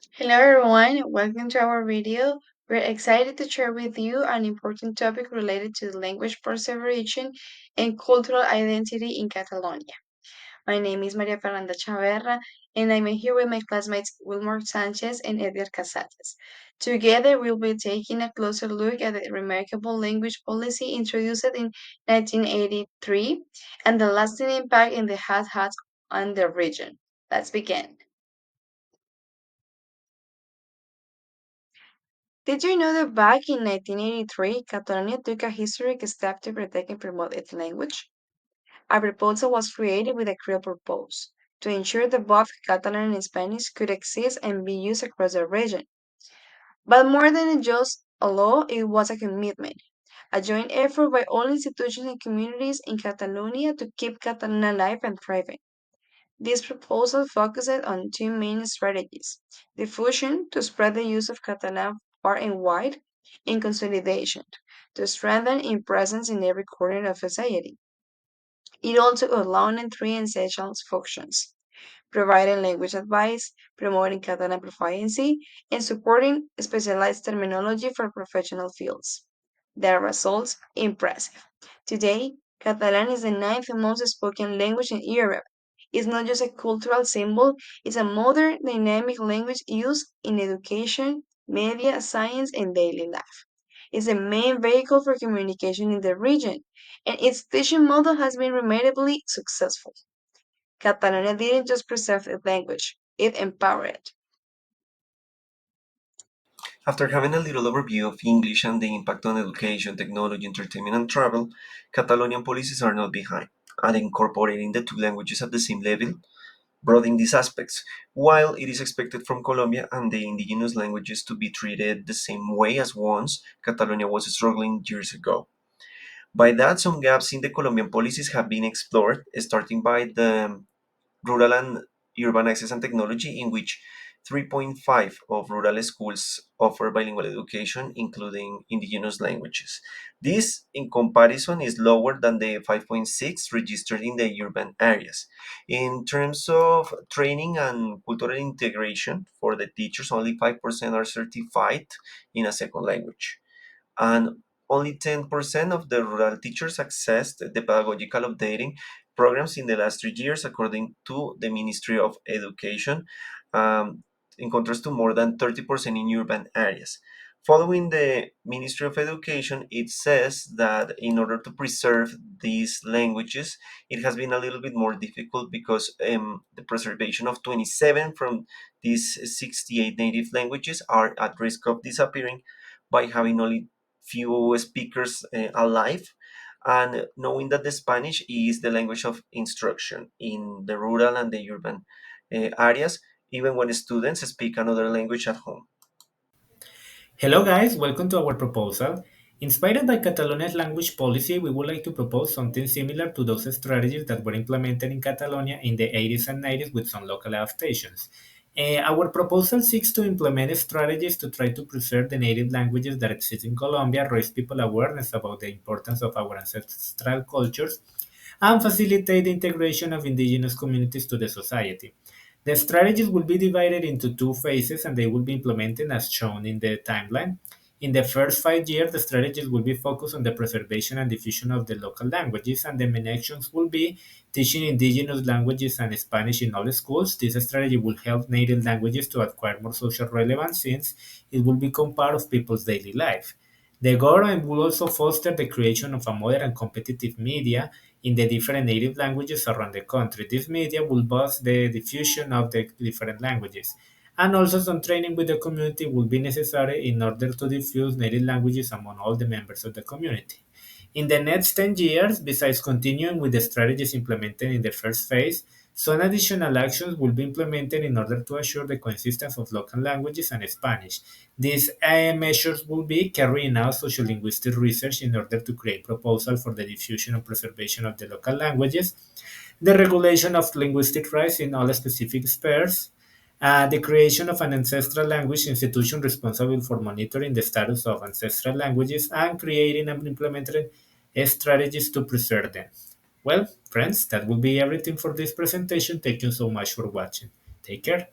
Hello everyone, welcome to our video. We're excited to share with you an important topic related to language preservation and cultural identity in Catalonia. My name is Maria Fernanda Chaverra and I'm here with my classmates Wilmore Sanchez and Edgar Casates. Together we'll be taking a closer look at the remarkable language policy introduced in 1983 and the lasting impact in the hat on the region. Let's begin. Did you know that back in 1983, Catalonia took a historic step to protect and promote its language? A proposal was created with a clear purpose to ensure that both Catalan and Spanish could exist and be used across the region. But more than just a law, it was a commitment, a joint effort by all institutions and communities in Catalonia to keep Catalan alive and thriving. This proposal focused on two main strategies: diffusion, to spread the use of Catalan far and wide, and consolidation, to strengthen its presence in every corner of society. It also outlined three essential functions: providing language advice, promoting Catalan proficiency, and supporting specialized terminology for professional fields. The results impressive. Today, Catalan is the ninth most spoken language in Europe. It's not just a cultural symbol, it's a modern, dynamic language used in education, media, science, and daily life. It's the main vehicle for communication in the region, and its teaching model has been remarkably successful. Catalonia didn't just preserve its language, it empowered it. After having a little overview of English and the impact on education, technology, entertainment, and travel, Catalonian policies are not behind, and incorporating the two languages at the same level, broadening these aspects, while it is expected from Colombia and the indigenous languages to be treated the same way as once Catalonia was struggling years ago. By that, some gaps in the Colombian policies have been explored, starting by the rural and urban access and technology, in which 3.5 of rural schools offer bilingual education, including indigenous languages. This, in comparison, is lower than the 5.6 registered in the urban areas. In terms of training and cultural integration for the teachers, only 5% are certified in a second language, and only 10% of the rural teachers accessed the pedagogical updating programs in the last 3 years, according to the Ministry of Education, in contrast to more than 30% in urban areas. Following the Ministry of Education, it says that in order to preserve these languages, it has been a little bit more difficult because the preservation of 27 from these 68 native languages are at risk of disappearing by having only few speakers alive, and knowing that the Spanish is the language of instruction in the rural and the urban areas, even when students speak another language at home. Hello guys, welcome to our proposal. Inspired by Catalonia's language policy, we would like to propose something similar to those strategies that were implemented in Catalonia in the 80s and 90s with some local adaptations. Our proposal seeks to implement strategies to try to preserve the native languages that exist in Colombia, raise people awareness about the importance of our ancestral cultures, and facilitate the integration of indigenous communities to the society. The strategies will be divided into two phases and they will be implemented as shown in the timeline. In the first 5 years, the strategies will be focused on the preservation and diffusion of the local languages, and the main actions will be teaching indigenous languages and Spanish in all schools. This strategy will help native languages to acquire more social relevance since it will become part of people's daily life. The government will also foster the creation of a modern and competitive media in the different native languages around the country. This media will boost the diffusion of the different languages. And also some training with the community will be necessary in order to diffuse native languages among all the members of the community. In the next 10 years, besides continuing with the strategies implemented in the first phase, some additional actions will be implemented in order to assure the coexistence of local languages and Spanish. These measures will be carrying out sociolinguistic research in order to create proposals for the diffusion and preservation of the local languages, the regulation of linguistic rights in all specific spheres, the creation of an ancestral language institution responsible for monitoring the status of ancestral languages and creating and implementing strategies to preserve them. Well, friends, that will be everything for this presentation. Thank you so much for watching. Take care.